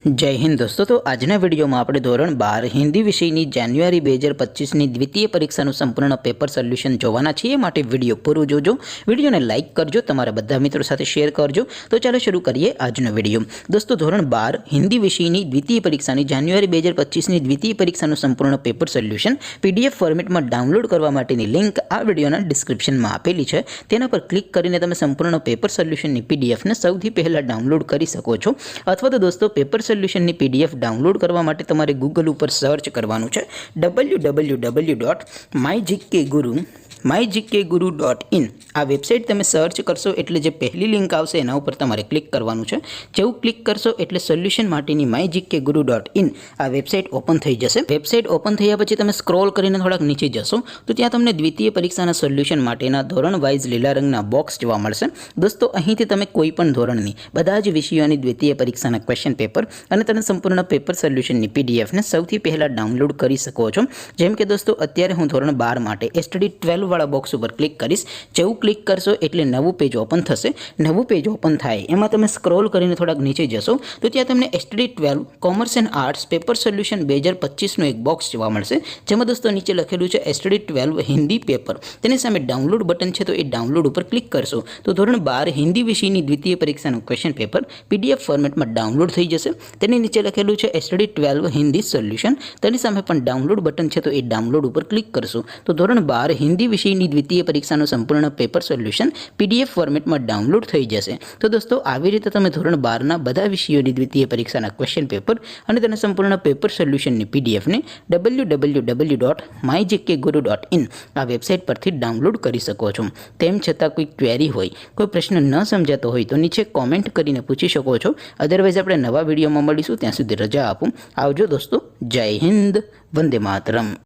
जय हिंद दोस्तों। तो आजना वीडियो में આપણે ધોરણ 12 હિન્દી વિષયની જાન્યુઆરી 2025ની દ્વિતીય પરીક્ષાનું સંપૂર્ણ પેપર સોલ્યુશન જોવાના છીએ। માટે વિડિયો પૂરો જોજો, વિડિયોને લાઈક કરજો, તમારા બધા મિત્રો સાથે શેર કરજો। તો ચાલો શરૂ કરીએ આજનો વિડિયો। દોસ્તો ધોરણ 12 હિન્દી વિષયની દ્વિતીય પરીક્ષાની જાન્યુઆરી 2025ની દ્વિતીય પરીક્ષાનું સંપૂર્ણ પેપર સોલ્યુશન પીડીએફ ફોર્મેટમાં ડાઉનલોડ કરવા માટેની લિંક આ વિડિયોના ડિસ્ક્રિપ્શનમાં આપેલી છે। તેના પર ક્લિક કરીને તમે સંપૂર્ણ પેપર સોલ્યુશનની પીડીએફને સૌથી પહેલા ડાઉનલોડ કરી શકો છો। અથવા તો દોસ્તો પેપર સોલ્યુશનની પીડીએફ ડાઉનલોડ કરવા માટે તમારે ગૂગલ ઉપર સર્ચ કરવાનું છે www.mygkguru.in। આ વેબસાઇટ તમે સર્ચ કરશો એટલે જે પહેલી લિંક આવશે એના ઉપર તમારે ક્લિક કરવાનું છે। જેવું ક્લિક કરશો એટલે સોલ્યુશન માટેની mygkguru.in આ વેબસાઇટ ઓપન થઈ જશે। વેબસાઇટ ઓપન થયા પછી તમે સ્ક્રોલ કરીને થોડાક નીચે જશો તો ત્યાં તમને દ્વિતીય પરીક્ષાના સોલ્યુશન માટેના ધોરણ વાઇઝ લીલા રંગના બોક્સ જોવા મળશે। દોસ્તો અહીંથી તમે કોઈ પણ ધોરણની બધા જ વિષયોની દ્વિતીય પરીક્ષાના ક્વેશ્ચન પેપર અને તેના સંપૂર્ણ પેપર સોલ્યુશનની પીડીએફને સૌથી પહેલા ડાઉનલોડ કરી શકો છો। જેમ કે દોસ્તો અત્યારે હું ધોરણ 12 માટે એસટીડી 12 વાળા બોક્સ ઉપર ક્લિક કરીશ। જેવું ક્લિક કરશો એટલે નવું પેજ ઓપન થશે। નવું પેજ ઓપન થાય એમાં તમે સ્ક્રોલ કરીને થોડાક નીચે જશો તો ત્યાં તમને STD 12 commerce and arts paper solution 2025નું એક બોક્સ જોવા મળશે। જેમાં દોસ્તો નીચે લખેલું છે એસટીડી 12 હિન્દી પેપર, તેની સામે ડાઉનલોડ બટન છે તો એ ડાઉનલોડ ઉપર ક્લિક કરશો તો ધોરણ 12 હિન્દી વિષયની દ્વિતીય પરીક્ષાનું ક્વેશ્ચન પેપર પીડીએફ ફોર્મેટમાં ડાઉનલોડ થઈ જશે। તેની નીચે લખેલું છે એસટીડી 12 હિન્દી સોલ્યુશન, તેની સામે પણ ડાઉનલોડ બટન છે તો એ ડાઉનલોડ ઉપર ક્લિક કરશો તો ધોરણ 12 હિન્દી વિષયની દ્વિતીય પરીક્ષાનું સંપૂર્ણ પેપર સોલ્યુશન પીડીએફ ફોર્મેટમાં ડાઉનલોડ થઈ જશે। તો દોસ્તો આવી રીતે તમે ધોરણ 12ના બધા વિષયોની દ્વિતીય પરીક્ષાના ક્વેશ્ચન પેપર અને તેના સંપૂર્ણ પેપર સોલ્યુશનની પીડીએફને www.mygkguru.in આ વેબસાઇટ પરથી ડાઉનલોડ કરી શકો છો। તેમ છતાં કોઈ ક્વેરી હોય, કોઈ પ્રશ્ન ન સમજાતો હોય તો નીચે કોમેન્ટ કરીને પૂછી શકો છો। અધરવાઇઝ આપણે નવા વિડીયોમાં મળીશું, ત્યાં સુધી રજા આપો। આવજો દોસ્તો। જય હિન્દ, વંદે માતરમ।